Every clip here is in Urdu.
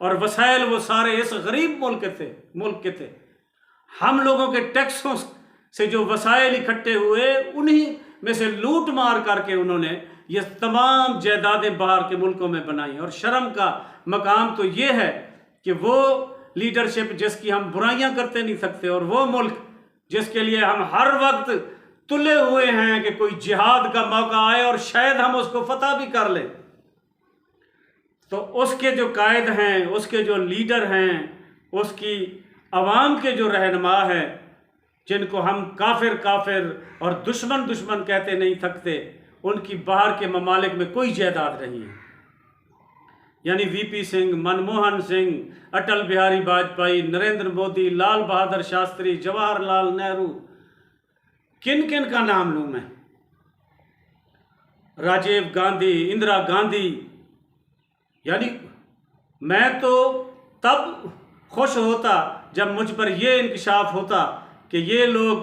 اور وسائل وہ سارے اس غریب ملک کے تھے۔ ہم لوگوں کے ٹیکسوں سے جو وسائل اکٹھے ہوئے انہی میں سے لوٹ مار کر کے انہوں نے یہ تمام جائیدادیں باہر کے ملکوں میں بنائیں۔ اور شرم کا مقام تو یہ ہے کہ وہ لیڈرشپ جس کی ہم برائیاں کرتے نہیں سکتے، اور وہ ملک جس کے لیے ہم ہر وقت تلے ہوئے ہیں کہ کوئی جہاد کا موقع آئے اور شاید ہم اس کو فتح بھی کر لیں، تو اس کے جو قائد ہیں، اس کے جو لیڈر ہیں، اس کی عوام کے جو رہنما ہیں، جن کو ہم کافر اور دشمن کہتے نہیں تھکتے، ان کی باہر کے ممالک میں کوئی جائیداد نہیں ہے۔ یعنی وی پی سنگھ، منموہن سنگھ، اٹل بہاری واجپئی، نریندر مودی، لال بہادر شاستری، جواہر لال نہرو، کن کا نام لوں میں، راجیو گاندھی، اندرا گاندھی۔ یعنی میں تو تب خوش ہوتا جب مجھ پر یہ انکشاف ہوتا کہ یہ لوگ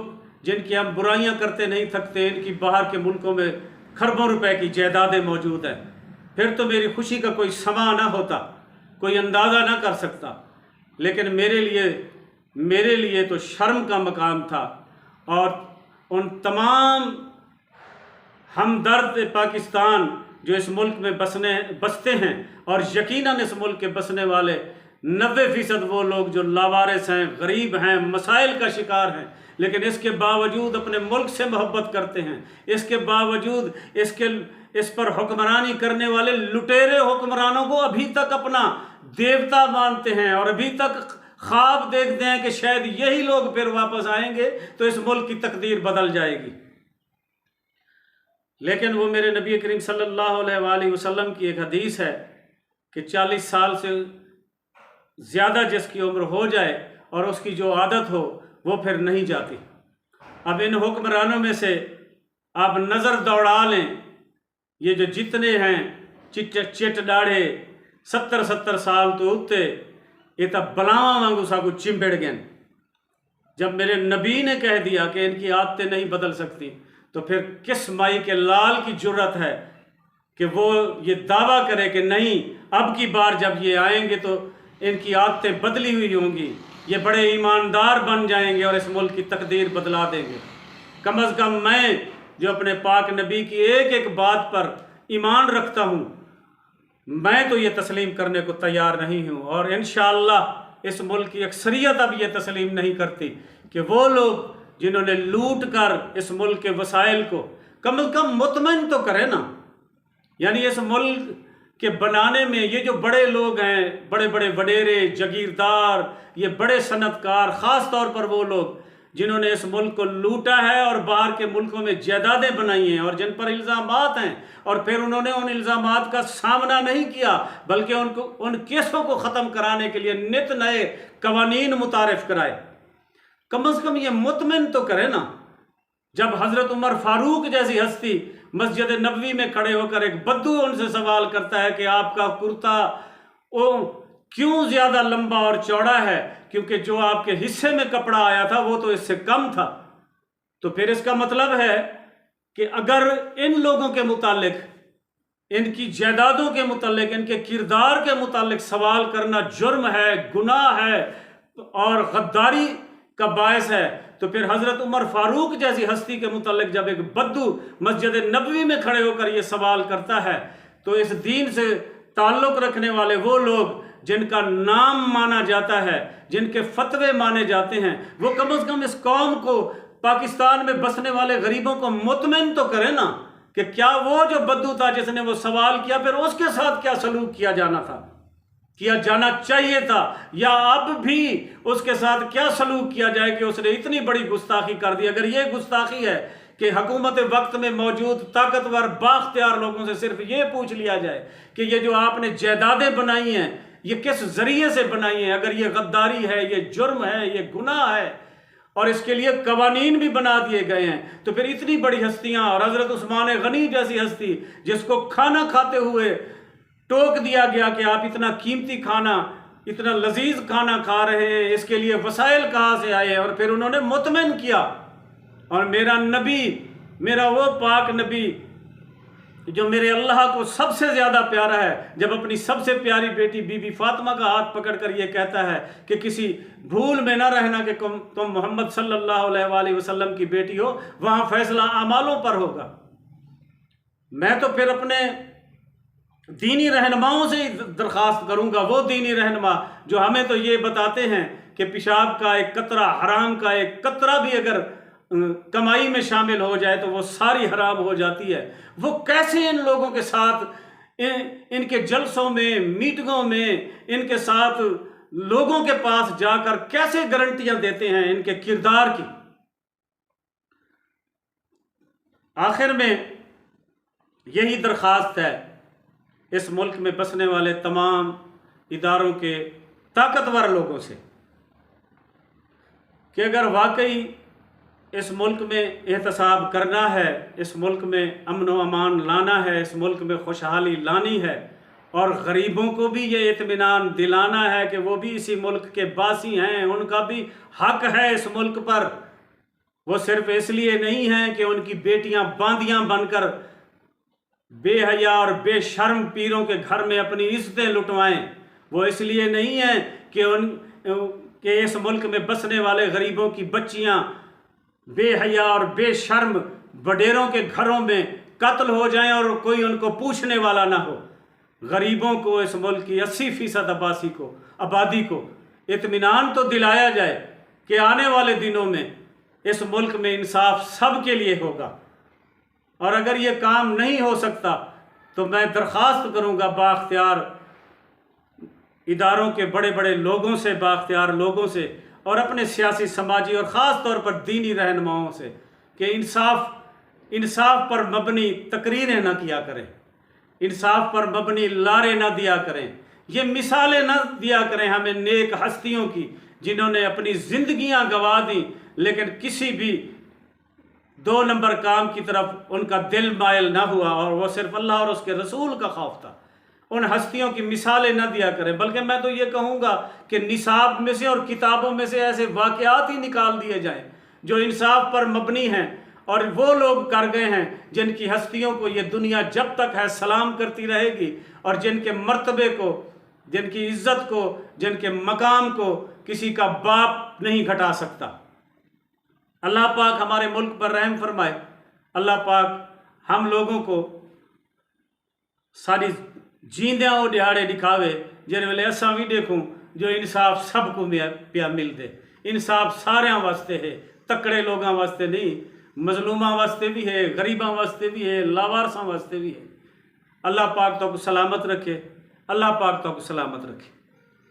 جن کی ہم برائیاں کرتے نہیں تھکتے، ان کی باہر کے ملکوں میں کھربوں روپے کی جائیدادیں موجود ہیں، پھر تو میری خوشی کا کوئی سما نہ ہوتا، کوئی اندازہ نہ کر سکتا۔ لیکن میرے لیے تو شرم کا مقام تھا، اور ان تمام ہمدرد پاکستان جو اس ملک میں بستے ہیں، اور یقیناً اس ملک کے بسنے والے 90% وہ لوگ جو لاوارث ہیں، غریب ہیں، مسائل کا شکار ہیں، لیکن اس کے باوجود اپنے ملک سے محبت کرتے ہیں، اس کے باوجود اس پر حکمرانی کرنے والے لٹیرے حکمرانوں کو ابھی تک اپنا دیوتا مانتے ہیں، اور ابھی تک خواب دیکھتے ہیں کہ شاید یہی لوگ پھر واپس آئیں گے تو اس ملک کی تقدیر بدل جائے گی۔ لیکن وہ میرے نبی کریم صلی اللہ علیہ وآلہ وسلم کی ایک حدیث ہے کہ 40 سال سے زیادہ جس کی عمر ہو جائے اور اس کی جو عادت ہو وہ پھر نہیں جاتی۔ اب ان حکمرانوں میں سے آپ نظر دوڑا لیں، یہ جو جتنے ہیں چٹ ڈاڑھے 70 سال تو اتے یہ تب بلاواں مانگو سا کو چمبڑ گئے۔ جب میرے نبی نے کہہ دیا کہ ان کی عادتیں نہیں بدل سکتی، تو پھر کس مائی کے لال کی جرت ہے کہ وہ یہ دعویٰ کرے کہ نہیں، اب کی بار جب یہ آئیں گے تو ان کی عادتیں بدلی ہوئی ہوں گی، یہ بڑے ایماندار بن جائیں گے اور اس ملک کی تقدیر بدلا دیں گے۔ کم از کم میں جو اپنے پاک نبی کی ایک بات پر ایمان رکھتا ہوں، میں تو یہ تسلیم کرنے کو تیار نہیں ہوں، اور انشاءاللہ اس ملک کی اکثریت اب یہ تسلیم نہیں کرتی کہ وہ لوگ جنہوں نے لوٹ کر اس ملک کے وسائل کو کم از کم مطمئن تو کرے نا۔ یعنی اس ملک کے بنانے میں یہ جو بڑے لوگ ہیں، بڑے وڈیرے، جاگیردار، یہ بڑے صنعت کار، خاص طور پر وہ لوگ جنہوں نے اس ملک کو لوٹا ہے اور باہر کے ملکوں میں جائیدادیں بنائی ہیں، اور جن پر الزامات ہیں، اور پھر انہوں نے ان الزامات کا سامنا نہیں کیا، بلکہ ان کیسوں کو ختم کرانے کے لیے نت نئے قوانین متعارف کرائے۔ کم از کم یہ مطمئن تو کرے نا۔ جب حضرت عمر فاروق جیسی ہستی مسجد نبوی میں کھڑے ہو کر ایک بدو ان سے سوال کرتا ہے کہ آپ کا کرتا کیوں زیادہ لمبا اور چوڑا ہے، کیونکہ جو آپ کے حصے میں کپڑا آیا تھا وہ تو اس سے کم تھا، تو پھر اس کا مطلب ہے کہ اگر ان لوگوں کے متعلق، ان کی جائیدادوں کے متعلق، ان کے کردار کے متعلق سوال کرنا جرم ہے، گناہ ہے اور غداری کا باعث ہے، تو پھر حضرت عمر فاروق جیسی ہستی کے متعلق جب ایک بدو مسجد نبوی میں کھڑے ہو کر یہ سوال کرتا ہے، تو اس دین سے تعلق رکھنے والے وہ لوگ جن کا نام مانا جاتا ہے، جن کے فتوے مانے جاتے ہیں، وہ کم از کم اس قوم کو، پاکستان میں بسنے والے غریبوں کو مطمئن تو کرے نا کہ کیا وہ جو بدو تھا جس نے وہ سوال کیا، پھر اس کے ساتھ کیا سلوک کیا جانا چاہیے تھا، یا اب بھی اس کے ساتھ کیا سلوک کیا جائے کہ اس نے اتنی بڑی گستاخی کر دی۔ اگر یہ گستاخی ہے کہ حکومت وقت میں موجود طاقتور بااختیار لوگوں سے صرف یہ پوچھ لیا جائے کہ یہ جو آپ نے جائیدادیں بنائی ہیں یہ کس ذریعے سے بنائی ہیں، اگر یہ غداری ہے، یہ جرم ہے، یہ گناہ ہے، اور اس کے لیے قوانین بھی بنا دیے گئے ہیں، تو پھر اتنی بڑی ہستیاں، اور حضرت عثمان غنی جیسی ہستی جس کو کھانا کھاتے ہوئے ٹوک دیا گیا کہ آپ اتنا قیمتی کھانا، اتنا لذیذ کھانا کھا رہے ہیں، اس کے لیے وسائل کہاں سے آئے، اور پھر انہوں نے مطمئن کیا۔ اور میرا نبی، میرا وہ پاک نبی جو میرے اللہ کو سب سے زیادہ پیارا ہے، جب اپنی سب سے پیاری بیٹی بی بی فاطمہ کا ہاتھ پکڑ کر یہ کہتا ہے کہ کسی بھول میں نہ رہنا کہ تم محمد صلی اللہ علیہ وآلہ وسلم کی بیٹی ہو، وہاں فیصلہ اعمالوں پر ہوگا۔ میں تو پھر اپنے دینی رہنماؤں سے درخواست کروں گا، وہ دینی رہنما جو ہمیں تو یہ بتاتے ہیں کہ پیشاب کا ایک قطرہ، حرام کا ایک قطرہ بھی اگر کمائی میں شامل ہو جائے تو وہ ساری حرام ہو جاتی ہے۔ وہ کیسے ان لوگوں کے ساتھ ان کے جلسوں میں، میٹنگوں میں، ان کے ساتھ لوگوں کے پاس جا کر کیسے گارنٹیاں دیتے ہیں ان کے کردار کی۔ آخر میں یہی درخواست ہے اس ملک میں بسنے والے تمام اداروں کے طاقتور لوگوں سے کہ اگر واقعی اس ملک میں احتساب کرنا ہے، اس ملک میں امن و امان لانا ہے، اس ملک میں خوشحالی لانی ہے، اور غریبوں کو بھی یہ اطمینان دلانا ہے کہ وہ بھی اسی ملک کے باسی ہیں، ان کا بھی حق ہے اس ملک پر، وہ صرف اس لیے نہیں ہیں کہ ان کی بیٹیاں باندیاں بن کر بے حیا اور بے شرم پیروں کے گھر میں اپنی عزتیں لٹوائیں، وہ اس لیے نہیں ہیں کہ اس ملک میں بسنے والے غریبوں کی بچیاں بے حیا اور بے شرم وڈیروں کے گھروں میں قتل ہو جائیں اور کوئی ان کو پوچھنے والا نہ ہو۔ غریبوں کو، اس ملک کی 80% آبادی کو اطمینان تو دلایا جائے کہ آنے والے دنوں میں اس ملک میں انصاف سب کے لیے ہوگا۔ اور اگر یہ کام نہیں ہو سکتا تو میں درخواست کروں گا بااختیار اداروں کے بڑے بڑے لوگوں سے، بااختیار لوگوں سے، اور اپنے سیاسی، سماجی اور خاص طور پر دینی رہنماؤں سے کہ انصاف پر مبنی تقریریں نہ کیا کریں، انصاف پر مبنی لارے نہ دیا کریں، یہ مثالیں نہ دیا کریں ہمیں نیک ہستیوں کی جنہوں نے اپنی زندگیاں گنوا دیں لیکن کسی بھی 2 نمبر کام کی طرف ان کا دل مائل نہ ہوا اور وہ صرف اللہ اور اس کے رسول کا خوف تھا۔ ان ہستیوں کی مثالیں نہ دیا کریں، بلکہ میں تو یہ کہوں گا کہ نصاب میں سے اور کتابوں میں سے ایسے واقعات ہی نکال دیے جائیں جو انصاف پر مبنی ہیں، اور وہ لوگ کر گئے ہیں جن کی ہستیوں کو یہ دنیا جب تک ہے سلام کرتی رہے گی، اور جن کے مرتبے کو، جن کی عزت کو، جن کے مقام کو کسی کا باپ نہیں گھٹا سکتا۔ اللہ پاک ہمارے ملک پر رحم فرمائے، اللہ پاک ہم لوگوں کو ساری جیندیاں وہ دیہڑے دکھاوے جن ویلے اساں بھی دیکھوں جو انصاف سب کو پیا مل دے۔ انصاف ساریاں واسطے ہے، تکڑے لوگاں واسطے نہیں، مظلوماں واسطے بھی ہے، غریباں واسطے بھی ہے، لاوارساں واسطے بھی ہے۔ اللہ پاک تو کو سلامت رکھے، اللہ پاک تو کو سلامت رکھے۔